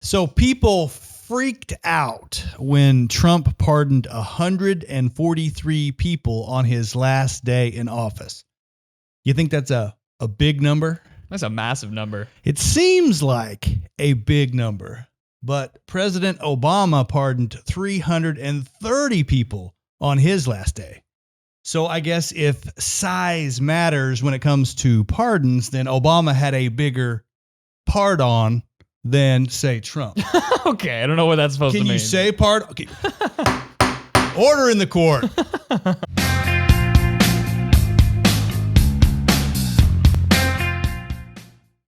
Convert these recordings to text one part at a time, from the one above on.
So people freaked out when Trump pardoned 143 people on his last day in office. You think that's a big number? That's a massive number. It seems like a big number, but President Obama pardoned 330 people on his last day. So I guess if size matters when it comes to pardons, then Obama had a bigger pardon than, say, Trump. Okay, I don't know what that's supposed to mean. Can you say pardon? Okay. Order in the court.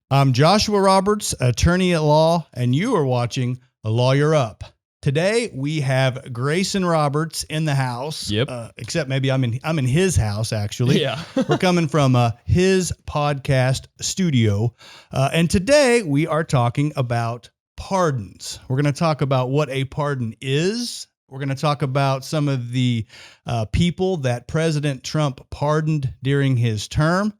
I'm Joshua Roberts, attorney at law, and you are watching A Lawyer Up. Today we have Greyson Roberts in the house. Yep. Except maybe I'm in his house actually. Yeah. We're coming from his podcast studio, and today we are talking about pardons. We're going to talk about what a pardon is. We're going to talk about some of the people that President Trump pardoned during his term.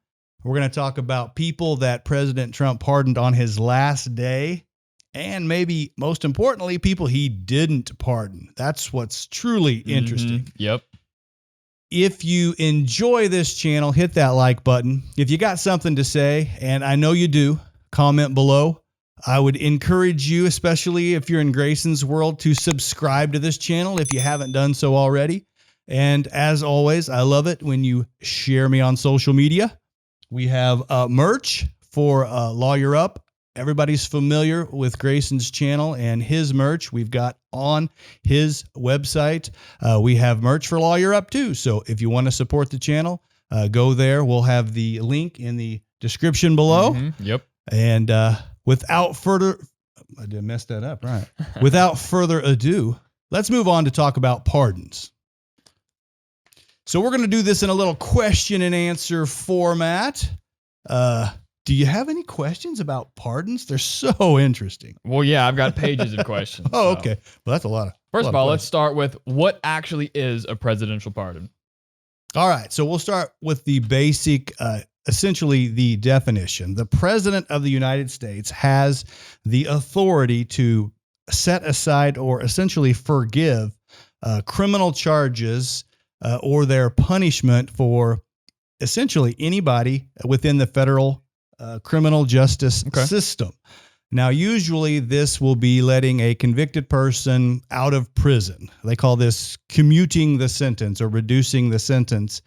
We're going to talk about people that President Trump pardoned on his last day. And maybe most importantly, people he didn't pardon. That's what's truly interesting. Yep. If you enjoy this channel, hit that like button. If you got something to say, and I know you do, comment below. I would encourage you, especially if you're in Greyson's world, to subscribe to this channel if you haven't done so already. And as always, I love it when you share me on social media. We have merch for Lawyer Up. Everybody's familiar with Greyson's channel and his merch we've got on his website. We have merch for Lawyer Up too. So if you want to support the channel, go there. We'll have the link in the description below. Yep. And without further, I did mess that up, right? Without further ado, let's move on to talk about pardons. So we're going to do this in a little question and answer format. Do you have any questions about pardons? They're so interesting. Well, yeah, I've got pages of questions. Oh, okay. Well, that's a lot of. First of all, let's start with what actually is a presidential pardon. All right. So we'll start with the basic, essentially the definition. The President of the United States has the authority to set aside or essentially forgive criminal charges or their punishment for essentially anybody within the federal criminal justice system. Now, usually this will be letting a convicted person out of prison. They call this commuting the sentence or reducing the sentence.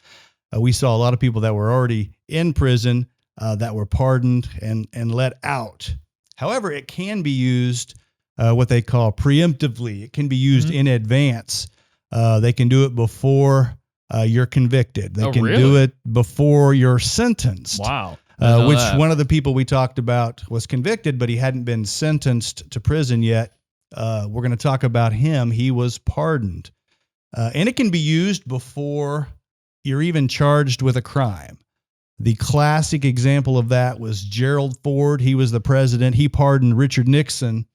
We saw a lot of people that were already in prison that were pardoned and let out. However, it can be used what they call preemptively. It can be used in advance. They can do it before you're convicted. They can do it before you're sentenced. Wow. Which one of the people we talked about was convicted, but he hadn't been sentenced to prison yet. We're going to talk about him. He was pardoned. And it can be used before you're even charged with a crime. The classic example of that was Gerald Ford. He was the president. He pardoned Richard Nixon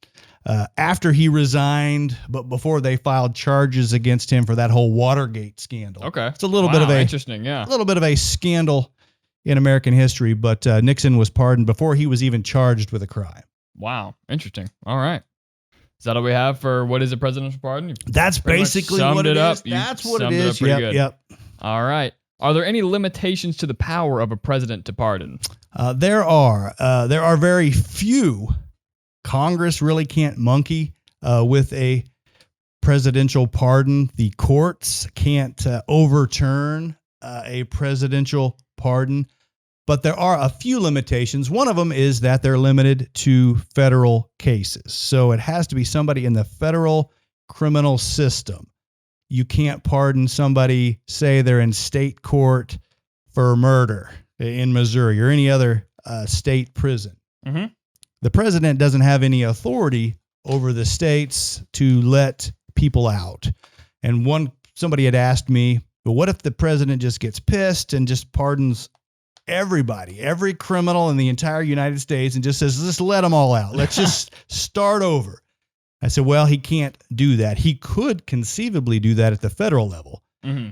after he resigned, but before they filed charges against him for that whole Watergate scandal. Okay. It's a little bit of a interesting, yeah. A little bit of a scandal in American history, but Nixon was pardoned before he was even charged with a crime. Wow. Interesting. All right. Is that all we have for what is a presidential pardon? That's basically what it is. That's what it is. Yep. All right. Are there any limitations to the power of a president to pardon? There are. There are very few. Congress really can't monkey with a presidential pardon. The courts can't overturn a presidential pardon. But there are a few limitations. One of them is that they're limited to federal cases. So it has to be somebody in the federal criminal system. You can't pardon somebody, say they're in state court for murder in Missouri or any other state prison. The president doesn't have any authority over the states to let people out. And somebody had asked me, but what if the president just gets pissed and just pardons everybody, every criminal in the entire United States and just says, let's let them all out. Let's just start over. I said, well, he can't do that. He could conceivably do that at the federal level.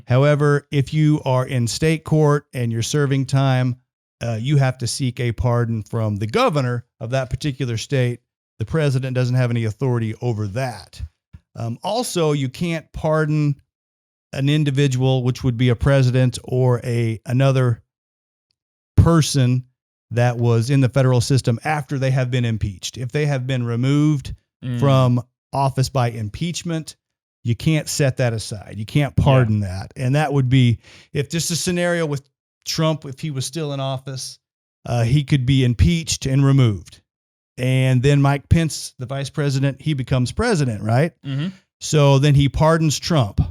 However, if you are in state court and you're serving time, you have to seek a pardon from the governor of that particular state The president doesn't have any authority over that. Also, you can't pardon an individual, which would be a president or another person that was in the federal system after they have been impeached. If they have been removed from office by impeachment, you can't set that aside. You can't pardon that. And that would be, if just a scenario with Trump, if he was still in office, he could be impeached and removed. And then Mike Pence, the vice president, he becomes president, right? Mm-hmm. So then he pardons Trump,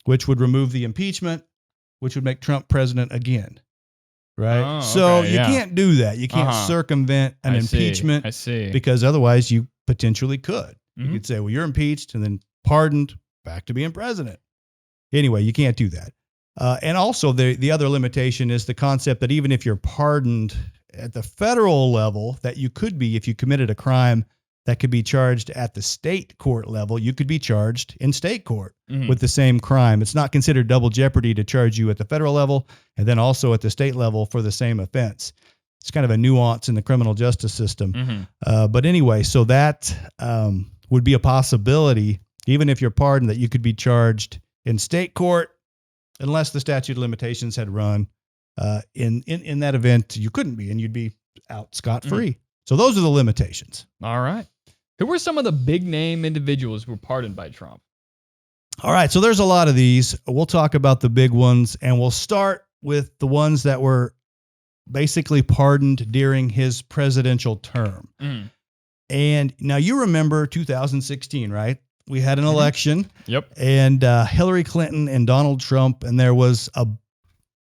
which would remove the impeachment, which would make Trump president again. Right. Oh, so okay, you can't do that. You can't circumvent an impeachment. I see. Because otherwise you potentially could. Mm-hmm. You could say, well, you're impeached and then pardoned, back to being president. Anyway, you can't do that. And also the other limitation is the concept that even if you're pardoned at the federal level, that you could be, if you committed a crime that could be charged at the state court level, you could be charged in state court with the same crime. It's not considered double jeopardy to charge you at the federal level and then also at the state level for the same offense. It's kind of a nuance in the criminal justice system. But anyway, so that would be a possibility, even if you're pardoned, that you could be charged in state court unless the statute of limitations had run. In that event, you couldn't be, and you'd be out scot-free. So those are the limitations. All right. Who were some of the big name individuals who were pardoned by Trump? All right. So there's a lot of these. We'll talk about the big ones, and we'll start with the ones that were basically pardoned during his presidential term. And now you remember 2016, right? We had an election. Yep. And Hillary Clinton and Donald Trump, and there was a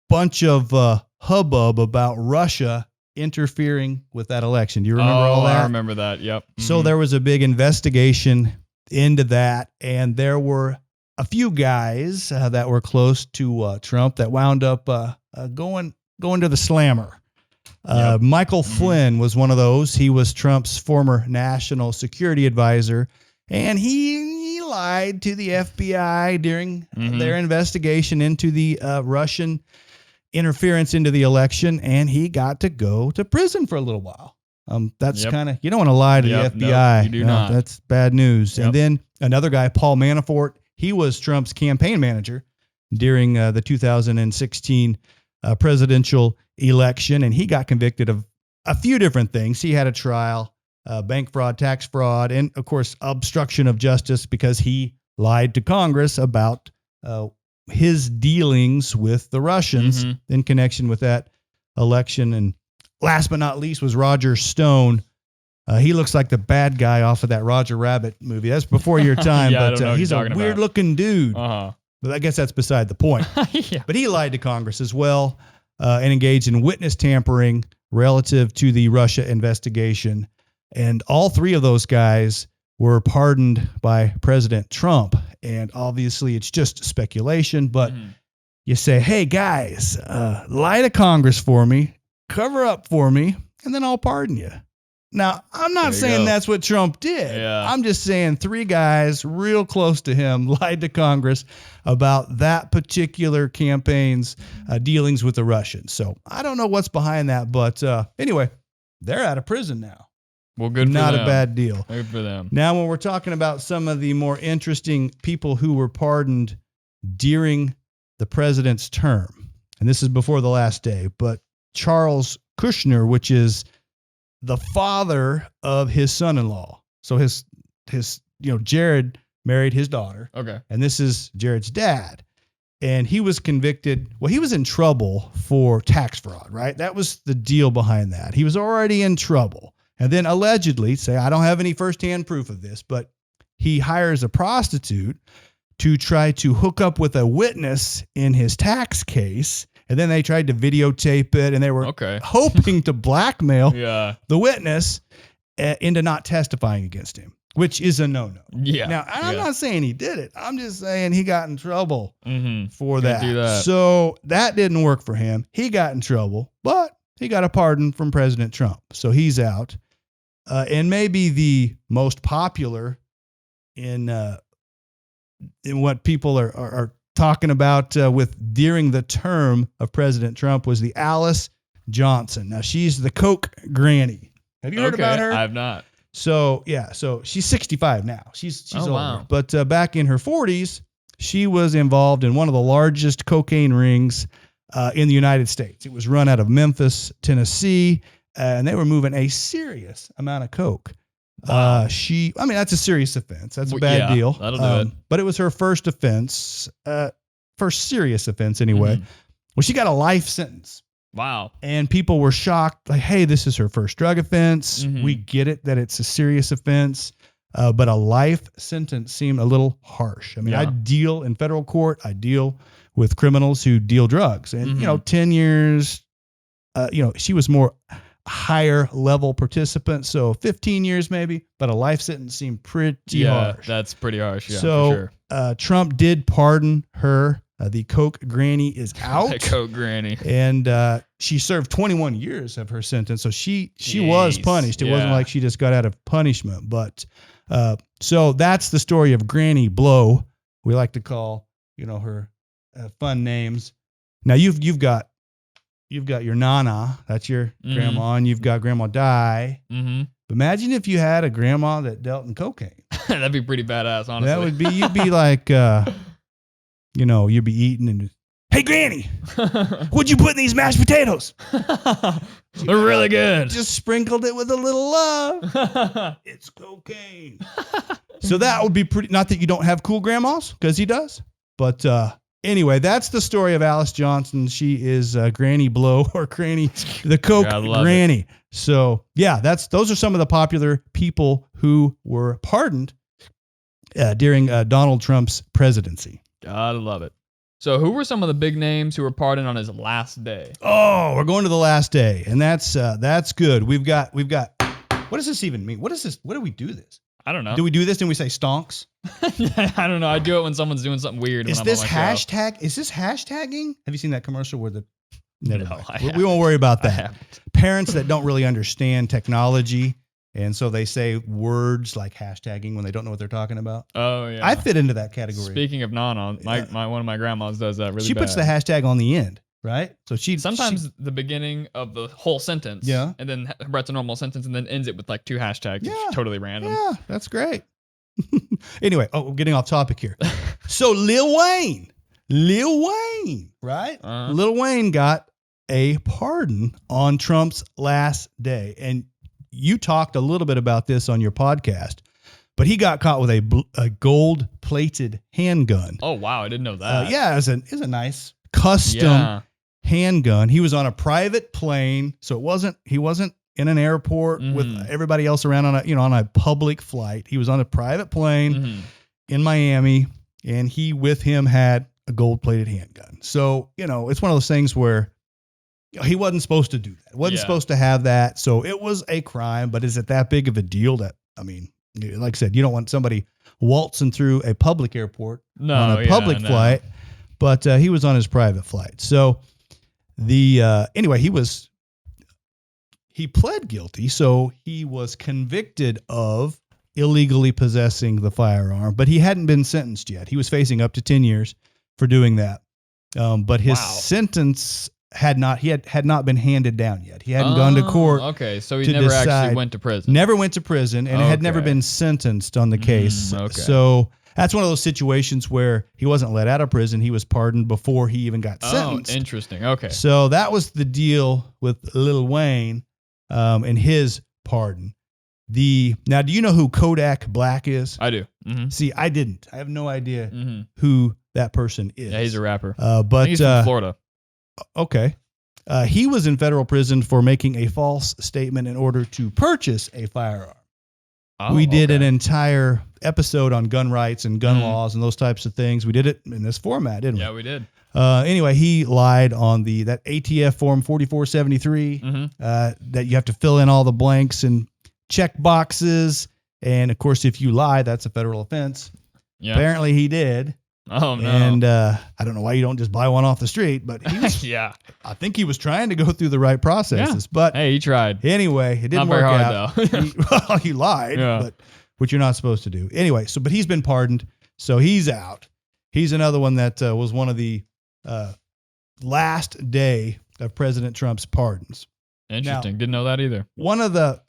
bunch of hubbub about Russia interfering with that election. Do you remember all that? I remember that. Yep. So there was a big investigation into that, and there were a few guys that were close to Trump that wound up going to the slammer. Michael Flynn was one of those. He was Trump's former national security advisor, and he lied to the FBI during their investigation into the Russian interference into the election, and he got to go to prison for a little while. That's kind of, you don't want to lie to the FBI. No, you do not. That's bad news. And then another guy, Paul Manafort, he was Trump's campaign manager during the 2016 presidential election, and he got convicted of a few different things. He had a trial, bank fraud, tax fraud, and of course, obstruction of justice because he lied to Congress about his dealings with the Russians in connection with that election. And last but not least was Roger Stone. He looks like the bad guy off of that Roger Rabbit movie. That's before your time, but he's a weird-looking dude. But I guess that's beside the point. But he lied to Congress as well and engaged in witness tampering relative to the Russia investigation. And all three of those guys were pardoned by President Trump. And obviously, it's just speculation, but you say, hey, guys, lie to Congress for me, cover up for me, and then I'll pardon you. Now, I'm not saying that's what Trump did. I'm just saying three guys real close to him lied to Congress about that particular campaign's dealings with the Russians. So I don't know what's behind that, but anyway, they're out of prison now. Well, good for them. Not a bad deal. Good for them. Now, when we're talking about some of the more interesting people who were pardoned during the president's term, and this is before the last day, but Charles Kushner, which is the father of his son-in-law. So his Jared married his daughter. Okay. And this is Jared's dad. And he was convicted. Well, he was in trouble for tax fraud, right? That was the deal behind that. He was already in trouble. And then allegedly, I don't have any firsthand proof of this, but he hires a prostitute to try to hook up with a witness in his tax case. And then they tried to videotape it, and they were hoping to blackmail the witness into not testifying against him, which is a no-no. Now, I'm not saying he did it. I'm just saying he got in trouble for that. So that didn't work for him. He got in trouble, but he got a pardon from President Trump. So he's out. And maybe the most popular in what people are talking about with during the term of President Trump was the Alice Johnson. Now she's the Coke granny. Have you heard about her? I have not. So she's 65 now. She's older. Wow. But back in her 40s, she was involved in one of the largest cocaine rings in the United States. It was run out of Memphis, Tennessee, and they were moving a serious amount of coke. Wow. That's a serious offense. That's a bad deal. That'll do it. But it was her first offense, first serious offense anyway. Mhm. Well, she got a life sentence. Wow. And people were shocked, like, hey, this is her first drug offense. Mhm. We get it that it's a serious offense, but a life sentence seemed a little harsh. I mean, Yeah. I deal in federal court. I deal with criminals who deal drugs. And, Mhm. 10 years, she was more higher level participant. So 15 years maybe, but a life sentence seemed pretty harsh. That's pretty harsh. Yeah, So for sure. Trump did pardon her. The Coke Granny is out. The Coke Granny. And she served 21 years of her sentence. So she was Jeez. punished. It wasn't Yeah. like she just got out of punishment. But so that's the story of Granny Blow. We like to call, her fun names. Now you've got your Nana. That's your Mhm. grandma. And you've got Grandma Di. Mm-hmm. But imagine if you had a grandma that dealt in cocaine. That'd be pretty badass, honestly. That would be, you'd be like, you'd be eating and, hey, Granny, what'd you put in these mashed potatoes? They're really good. Just sprinkled it with a little love. It's cocaine. So that would be pretty, not that you don't have cool grandmas, because he does. But anyway, that's the story of Alice Johnson. She is Granny Blow, or Granny, the Coke I love Granny. So yeah, those are some of the popular people who were pardoned during Donald Trump's presidency. Gotta love it. So who were some of the big names who were pardoned on his last day? Oh, we're going to the last day, and that's good. We've got. What does this even mean? What is this? What do we do this? I don't know. Do we do this and we say stonks? Yeah, I don't know. I do it when someone's doing something weird. Is when this I'm on my show. hashtag? Is this hashtagging? Have you seen that commercial where Never No, mind. I We won't worry about I that. haven't. Parents that don't really understand technology, and so they say words like hashtagging when they don't know what they're talking about. Oh yeah. I fit into that category. Speaking of Nana, my one of my grandmas does that really She bad. puts the hashtag on the end, right? So Sometimes the beginning of the whole sentence. Yeah. And then writes a normal sentence and then ends it with like 2 hashtags. Yeah. It's totally random. Yeah, that's great. Anyway, we're getting off topic here. So Lil Wayne, right? Uh-huh. Lil Wayne got a pardon on Trump's last day. And you talked a little bit about this on your podcast, but he got caught with a gold-plated handgun. Oh wow, I didn't know that. Yeah, it's a nice custom handgun. He was on a private plane, so he wasn't in an airport with everybody else around on a public flight. He was on a private plane Mhm. in Miami, and he with him had a gold-plated handgun. So, it's one of those things where he wasn't supposed to do that. Wasn't Yeah. supposed to have that. So it was a crime, but is it that big of a deal like I said, you don't want somebody waltzing through a public airport on a public flight, but he was on his private flight. So anyway, he pled guilty. So he was convicted of illegally possessing the firearm, but he hadn't been sentenced yet. He was facing up to 10 years for doing that. But his sentence had not been handed down yet. He hadn't gone to court. Okay, so he to never decide. actually went to prison. Never went to prison, and had never Okay. been sentenced on the case. Okay. So that's one of those situations where he wasn't let out of prison. He was pardoned before he even got sentenced. Oh, interesting. Okay. So that was the deal with Lil Wayne and his pardon. Now, do you know who Kodak Black is? I do. Mm-hmm. See, I didn't. I have no idea Mm-hmm. who that person is. Yeah, he's a rapper. But I think he's from Florida. okay. He was in federal prison for making a false statement in order to purchase a firearm. Oh, We did okay. an entire episode on gun rights and gun laws and those types of things. We did it in this format, didn't we? Yeah, we did. Anyway, he lied on that ATF form 4473 that you have to fill in all the blanks and check boxes. And of course, if you lie, that's a federal offense. Yeah. Apparently he did. Oh no. And I don't know why you don't just buy one off the street, but he was, Yeah. I think he was trying to go through the right processes. But Hey, he tried. anyway, it didn't Not very work hard out. though. He lied, Yeah. but which you're not supposed to do. Anyway, but he's been pardoned, so he's out. He's another one that was one of the last day of President Trump's pardons. Interesting. Didn't know that either. One of the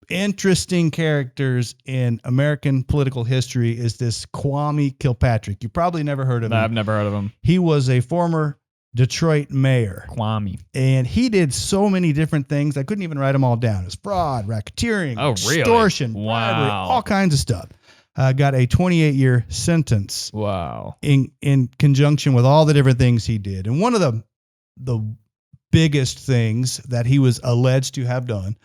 interesting characters in American political history is this Kwame Kilpatrick. You probably never heard of him. I've never heard of him. He was a former Detroit mayor. Kwame. And he did so many different things. I couldn't even write them all down. It was fraud, racketeering, really? extortion, bribery, all kinds of stuff. Got a 28-year sentence. Wow. In conjunction with all the different things he did. And one of the biggest things that he was alleged to have done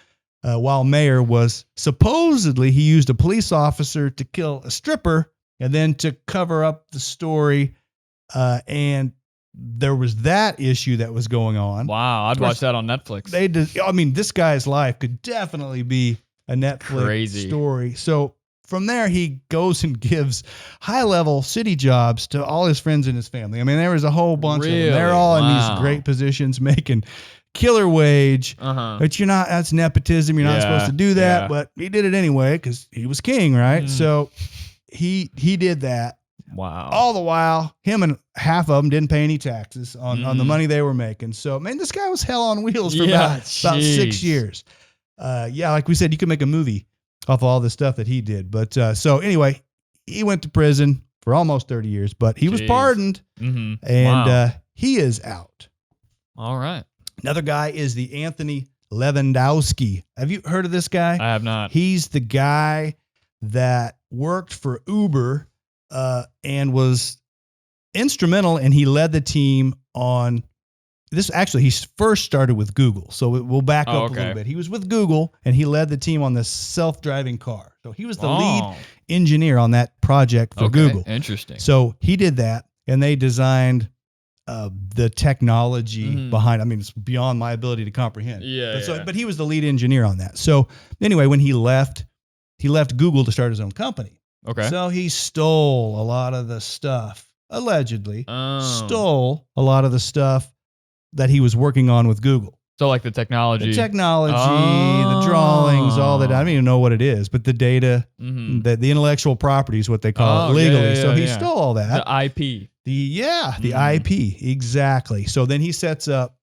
while mayor was supposedly he used a police officer to kill a stripper and then to cover up the story. And there was that issue that was going on. Wow, I'd watch that on Netflix. This guy's life could definitely be a Netflix story. So from there, he goes and gives high-level city jobs to all his friends and his family. I mean, there was a whole bunch of them. They're all in these great positions making killer wage. But that's nepotism. You're not supposed to do that. But he did it anyway because he was king, right? So he did that. Wow. All the while, him and half of them didn't pay any taxes on the money they were making. So, man, this guy was hell on wheels for about 6 years. Like we said, you could make a movie off of all the stuff that he did. But so anyway, he went to prison for almost 30 years, but he was pardoned and he is out. All right. Another guy is the Anthony Lewandowski. Have you heard of this guy? I have not. He's the guy that worked for Uber and was instrumental, and he led the team on this. Actually, he first started with Google. So we'll back up a little bit. He was with Google, and he led the team on the self-driving car. So he was the lead engineer on that project for Google. Interesting. So he did that, and they designed the technology behind. I mean, it's beyond my ability to comprehend. But he was the lead engineer on that. So anyway, when he left Google to start his own company. Okay. So he stole a lot of the stuff, allegedly, stole a lot of the stuff that he was working on with Google. So like the technology. The drawings, all that. I don't even know what it is, but the data, the intellectual property is what they call it legally. So he stole all that. The IP. The IP, exactly. So then he sets up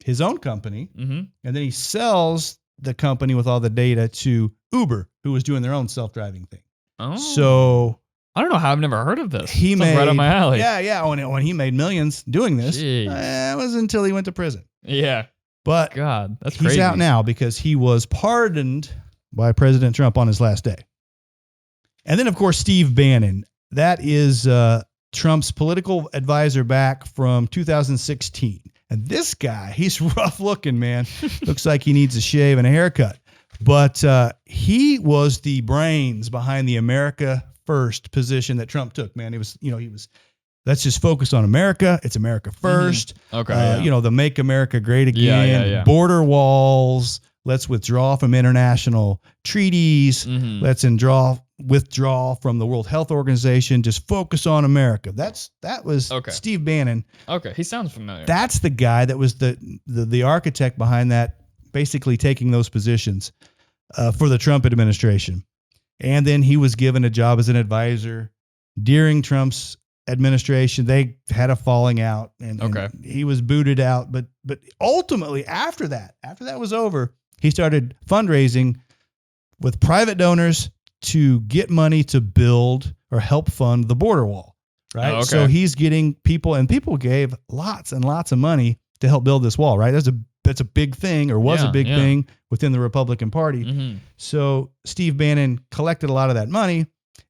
his own company, and then he sells the company with all the data to Uber, who was doing their own self-driving thing. Oh. So I don't know how I've never heard of this. He made right up my alley. Yeah. When he made millions doing this, it was until he went to prison. Yeah. But God, that's he's crazy. out now because he was pardoned by President Trump on his last day. And then, of course, Steve Bannon. That is Trump's political advisor back from 2016. And this guy, he's rough looking, man. Looks like he needs a shave and a haircut. But he was the brains behind the America First position that Trump took, man. He was, let's just focus on America. It's America first. Okay. The Make America Great Again, border walls. Let's withdraw from international treaties. Let's withdraw from the World Health Organization. Just focus on America. That was Steve Bannon. Okay, he sounds familiar. That's the guy that was the architect behind that, basically taking those positions for the Trump administration. And then he was given a job as an advisor during Trump's administration. They had a falling out, and he was booted out. But ultimately, after that was over, he started fundraising with private donors to get money to build or help fund the border wall. Right. Okay. So he's getting people, and people gave lots and lots of money to help build this wall. Right. That's a big thing, or was a big thing within the Republican Party. So Steve Bannon collected a lot of that money,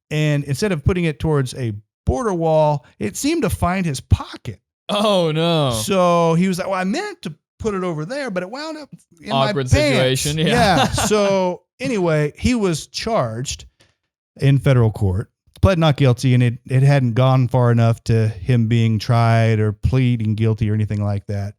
and instead of putting it towards a border wall, it seemed to find his pocket. Oh no! So he was like, "Well, I meant to put it over there, but it wound up in awkward my pants." situation. Yeah. So anyway, he was charged in federal court, pled not guilty, and it hadn't gone far enough to him being tried or pleading guilty or anything like that.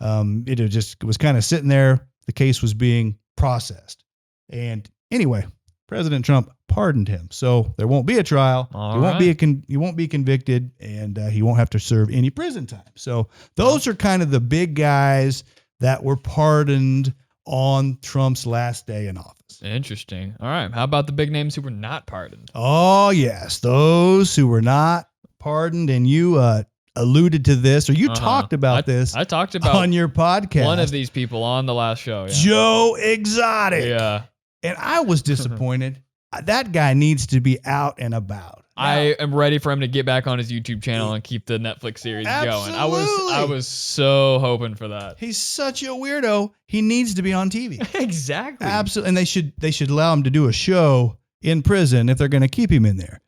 It was kind of sitting there. The case was being processed. And anyway, President Trump pardoned him. So there won't be a trial. He won't be convicted, and he won't have to serve any prison time. So those are kind of the big guys that were pardoned on Trump's last day in office. Interesting. All right. How about the big names who were not pardoned? Oh, yes. Those who were not pardoned, and you alluded to this, or you talked about this. I talked about on your podcast. One of these people on the last show. Yeah. Joe Exotic. Yeah. And I was disappointed. That guy needs to be out and about. Now, I am ready for him to get back on his YouTube channel and keep the Netflix series going. I was so hoping for that. He's such a weirdo. He needs to be on TV. Exactly. Absolutely. And they should allow him to do a show in prison if they're going to keep him in there.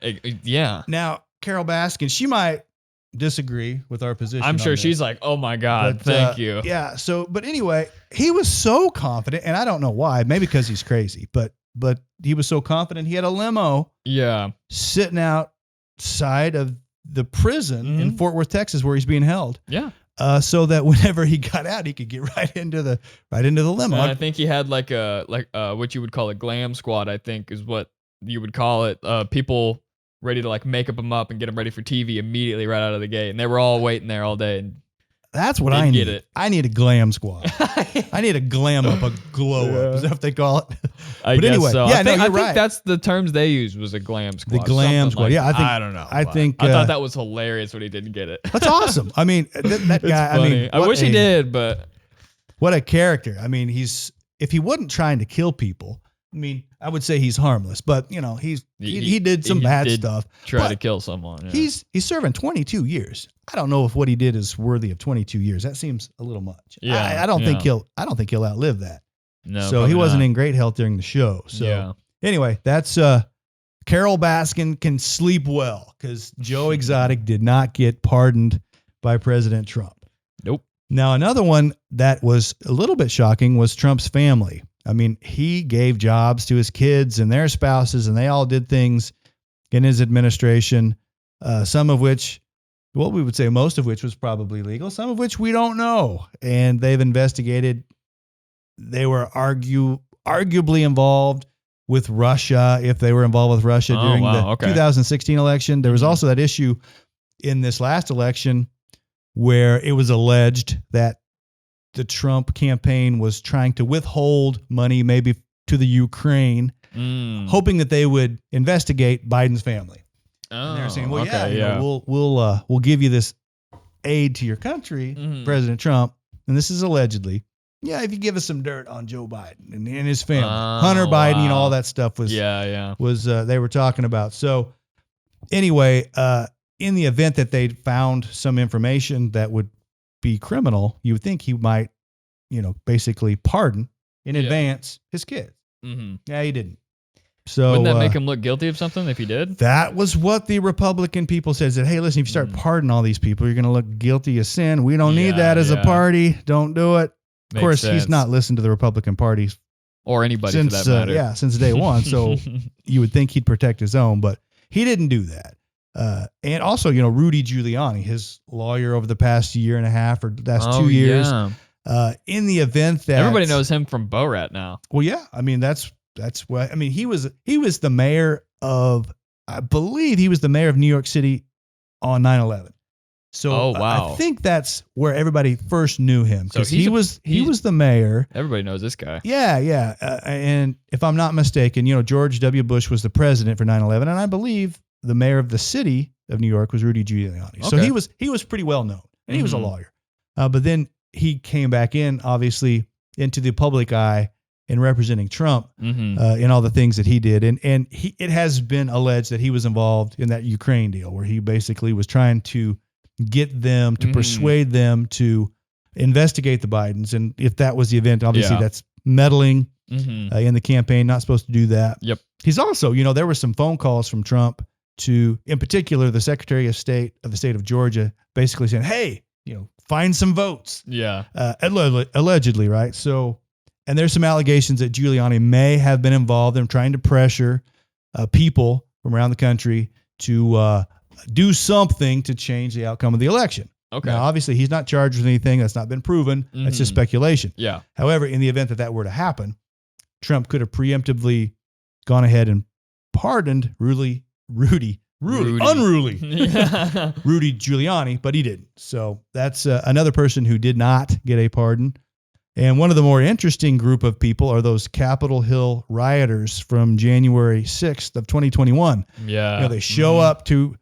Yeah. Now, Carol Baskin, she might disagree with our position. I'm sure on she's this. like, oh my God, But, thank you. Yeah. So, but anyway, he was so confident, and I don't know why, maybe because he's crazy, but he was so confident. He had a limo sitting outside of the prison in Fort Worth, Texas, where he's being held. Yeah. So that whenever he got out, he could get right into the limo. And I think he had like what you would call a glam squad, I think is what you would call it. People ready to like make him up and get him ready for TV immediately right out of the gate. And they were all waiting there all day. And that's what I need. I need a glam squad. I need a glam up, a glow up. Is that what they call it? I but guess anyway, so. yeah, I think right. that's the terms they used was a glam squad. The glam squad. Like, yeah, I don't know. I think I thought that was hilarious when he didn't get it. That's awesome. I mean, that guy. Funny. I mean, I wish he did, but what a character. I mean, if he wasn't trying to kill people, I mean, I would say he's harmless, but you know, he did some bad stuff. Try to kill someone. Yeah. He's serving 22 years. I don't know if what he did is worthy of 22 years. That seems a little much. Yeah, I don't think he'll outlive that. No, so he wasn't in great health during the show. So anyway, that's Carol Baskin can sleep well because Joe Exotic did not get pardoned by President Trump. Nope. Now, another one that was a little bit shocking was Trump's family. I mean, he gave jobs to his kids and their spouses, and they all did things in his administration, some of which, well, we would say most of which was probably legal, some of which we don't know. And they've investigated. They were arguably involved with Russia, if they were involved with Russia during the 2016 election. There was also that issue in this last election where it was alleged that the Trump campaign was trying to withhold money maybe to the Ukraine, hoping that they would investigate Biden's family. Oh, and they were saying, well, we'll give you this aid to your country, President Trump, and this is allegedly. Yeah, if you give us some dirt on Joe Biden and his family, Hunter Biden, all that stuff was they were talking about. So anyway, in the event that they found some information that would be criminal, you would think he might, basically pardon in advance his kids. Mm-hmm. Yeah, he didn't. So wouldn't that make him look guilty of something if he did? That was what the Republican people said. Hey, listen, if you start pardoning all these people, you're going to look guilty of sin. We don't need that as a party. Don't do it. Of course, he's not listened to the Republican Party or anybody for that matter. Since day one. So you would think he'd protect his own, but he didn't do that. And also, Rudy Giuliani, his lawyer over the past year and a half or last 2 years, in the event that everybody knows him from Borat now. Well, yeah, I mean that's what I mean. He was the mayor of, I believe he was the mayor of New York City on 9/11. So I think that's where everybody first knew him because he was the mayor. Everybody knows this guy. Yeah. And if I'm not mistaken, George W. Bush was the president for 9/11, and I believe the mayor of the city of New York was Rudy Giuliani. Okay. So he was pretty well known, and he was a lawyer. But then he came back in, obviously, into the public eye in representing Trump in all the things that he did. And it has been alleged that he was involved in that Ukraine deal where he basically was trying to get them to persuade them to investigate the Bidens. And if that was the event, obviously that's meddling in the campaign, not supposed to do that. Yep. He's also, there were some phone calls from Trump to, in particular, the Secretary of State of the state of Georgia, basically saying, hey, find some votes. Yeah. Allegedly, right? So, and there's some allegations that Giuliani may have been involved in trying to pressure people from around the country to do something to change the outcome of the election. Okay. Now, obviously, he's not charged with anything. That's not been proven. That's just speculation. Yeah. However, in the event that were to happen, Trump could have preemptively gone ahead and pardoned unruly Rudy Giuliani, but he didn't. So that's another person who did not get a pardon. And one of the more interesting group of people are those Capitol Hill rioters from January 6th of 2021. Yeah. They show up to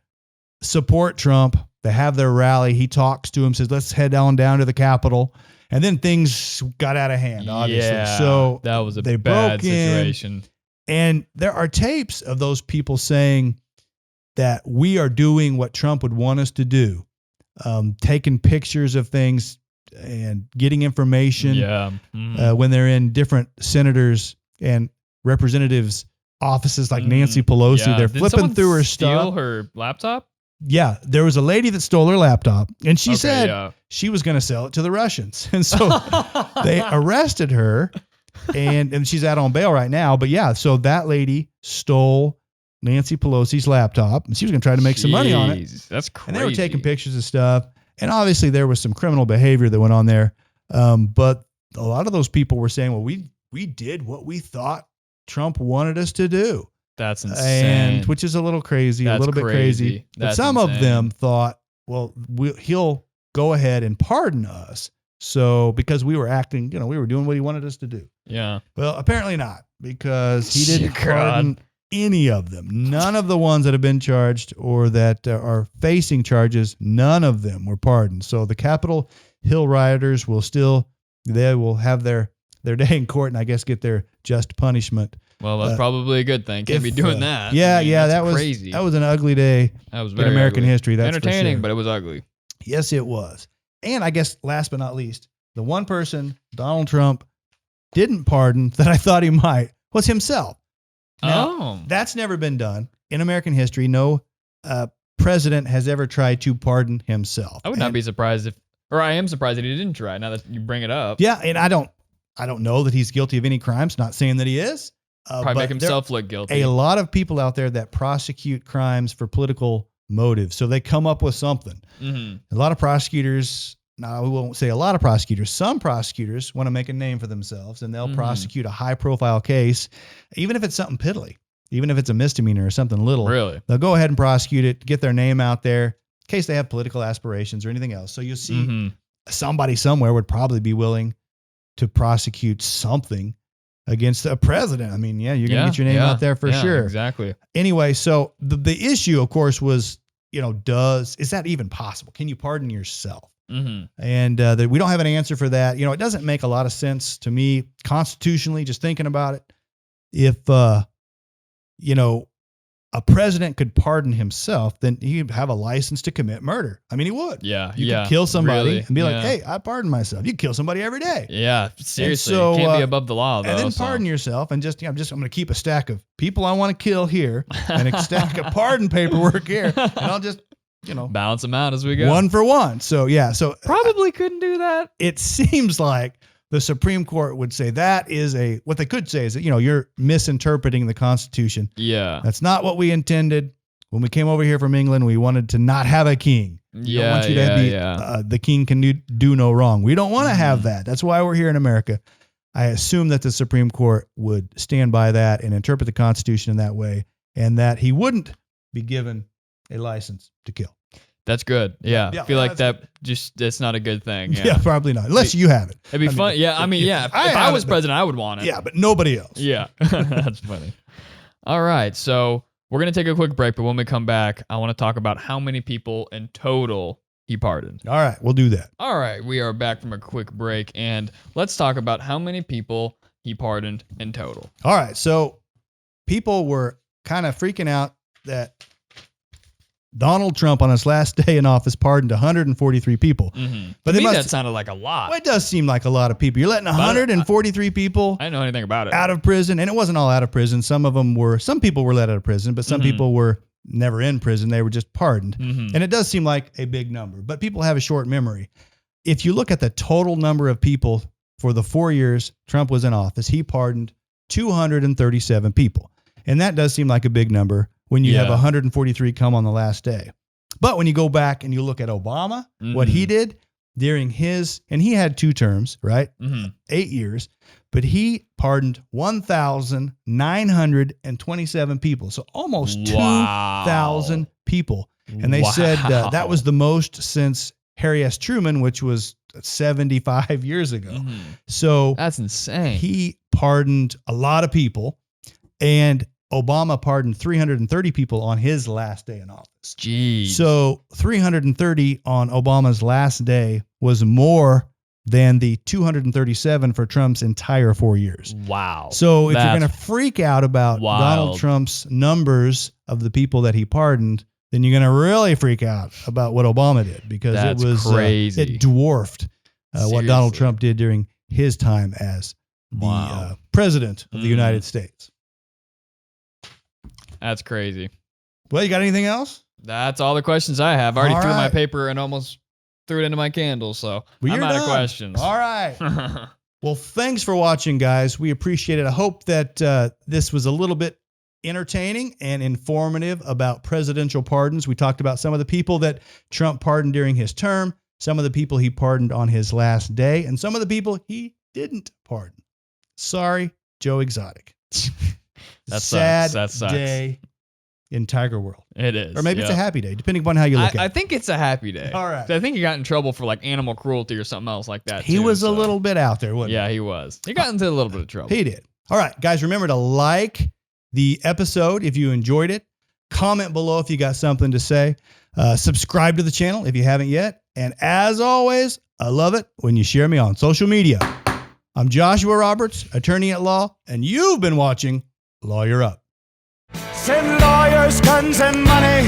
support Trump. They have their rally. He talks to him, says, let's head on down to the Capitol. And then things got out of hand, obviously. Yeah, So that was a they bad broke in, situation. and there are tapes of those people saying that we are doing what Trump would want us to do, taking pictures of things and getting information. Yeah. When they're in different senators and representatives' offices, like Nancy Pelosi, Yeah. they're Did flipping someone through her steal stuff. her laptop? Yeah, there was a lady that stole her laptop, and she Okay, said yeah. she was going to sell it to the Russians. And so they arrested her, and she's out on bail right now. But yeah, so that lady stole Nancy Pelosi's laptop, and she was going to try to make some money on it. Jeez, That's crazy. And they were taking pictures of stuff. And obviously there was some criminal behavior that went on there. But a lot of those people were saying, well, we did what we thought Trump wanted us to do. That's insane. And which is a little crazy, That's a little bit crazy. But That's some of insane. them thought, well, he'll go ahead and pardon us. So because we were acting, we were doing what he wanted us to do. Yeah. Well, apparently not, because he didn't God. pardon any of them. None of the ones that have been charged or that are facing charges, none of them were pardoned. So the Capitol Hill rioters will have their day in court and I guess get their just punishment. Well, that's probably a good thing. Can't be doing that. Yeah, I mean, yeah, that's that was crazy. That was an ugly day That was in very American ugly. history. That's Entertaining, for sure. but it was ugly. Yes, it was. And I guess last but not least, the one person Donald Trump didn't pardon that I thought he might was himself. Now, that's never been done in American history. No president has ever tried to pardon himself. I would not be surprised I am surprised that he didn't try. Now that you bring it up, Yeah, and I don't know that he's guilty of any crimes. Not saying that he is. probably but make himself look guilty. a lot of people out there that prosecute crimes for political motives. So they come up with something. Mm-hmm. A lot of prosecutors, we won't say a lot of prosecutors, some prosecutors want to make a name for themselves and they'll prosecute a high profile case, even if it's something piddly, even if it's a misdemeanor or something little. Really? They'll go ahead and prosecute it, get their name out there in case they have political aspirations or anything else. So you'll see somebody somewhere would probably be willing to prosecute something against a president. I mean, yeah, you're going to get your name out there for sure. Exactly. Anyway, so the issue, of course, was, is that even possible? Can you pardon yourself? Mm-hmm. And that we don't have an answer for that. It doesn't make a lot of sense to me constitutionally, just thinking about it. If, a president could pardon himself, then he'd have a license to commit murder. I mean, he would. Yeah. You could kill somebody really, and be like, hey, I pardon myself. You kill somebody every day. Yeah. Seriously. so, Can't be above the law, though. And then pardon yourself and I'm going to keep a stack of people I want to kill here and a stack of pardon paperwork here. And I'll just, balance them out as we go. one for one. So, yeah. So probably couldn't do that. It seems like the Supreme Court would say that is what they could say is that, you're misinterpreting the Constitution. Yeah. That's not what we intended. When we came over here from England, we wanted to not have a king. We don't want you to be, the king can do no wrong. We don't want to have that. That's why we're here in America. I assume that the Supreme Court would stand by that and interpret the Constitution in that way, and that he wouldn't be given a license to kill. That's good. Yeah. I feel like that's that's not a good thing. Yeah, probably not. Unless you have it. It'd be fun. Yeah. I mean, yeah. If I was president, I would want it. Yeah, but nobody else. Yeah. That's funny. All right. So we're going to take a quick break, but when we come back, I want to talk about how many people in total he pardoned. All right. We'll do that. All right. We are back from a quick break, and let's talk about how many people he pardoned in total. All right. So people were kind of freaking out that Donald Trump on his last day in office pardoned 143 people. Mm-hmm. But to me, that sounded like a lot. Well, it does seem like a lot of people. You're letting 143 people I didn't know anything about it. out of prison, and it wasn't all out of prison. Some people were let out of prison, but some people were never in prison. They were just pardoned. Mm-hmm. And it does seem like a big number, but people have a short memory. If you look at the total number of people for the 4 years Trump was in office, he pardoned 237 people. And that does seem like a big number when you have 143 come on the last day. But when you go back and you look at Obama, what he did during and he had 2 terms, right? 8 years, but he pardoned 1,927 people. So almost 2,000 people. And they said that was the most since Harry S. Truman, which was 75 years ago. So that's insane. He pardoned a lot of people, and Obama pardoned 330 people on his last day in office. Jeez. So 330 on Obama's last day was more than the 237 for Trump's entire 4 years. Wow. So if you're That's going to freak out about Donald wild. Trump's numbers of the people that he pardoned, then you're going to really freak out about what Obama did, because That's it was crazy. it dwarfed what Donald Seriously. Trump did during his time as the Wow. president of the United States. That's crazy. Well, you got anything else? That's all the questions I have. I already All threw my right. paper and almost threw it into my candle, so Well, I'm you're out of done. questions. All right. Well, thanks for watching, guys. We appreciate it. I hope that this was a little bit entertaining and informative about presidential pardons. We talked about some of the people that Trump pardoned during his term, some of the people he pardoned on his last day, and some of the people he didn't pardon. Sorry, Joe Exotic. That Sad sucks. That sucks. day in Tiger World. It is. Or maybe it's a yeah. happy day, depending upon how you look I at it. think it's a happy day. All right. I think he got in trouble for like animal cruelty or something else like that. He too, was a so- little bit out there, wasn't Yeah, he was. He got into a little bit of trouble. he? He did. All right, guys, remember to like the episode if you enjoyed it. Comment below if you got something to say. Subscribe to the channel if you haven't yet. And as always, I love it when you share me on social media. I'm Joshua Roberts, attorney at law, and you've been watching Lawyer Up. Send lawyers, guns, and money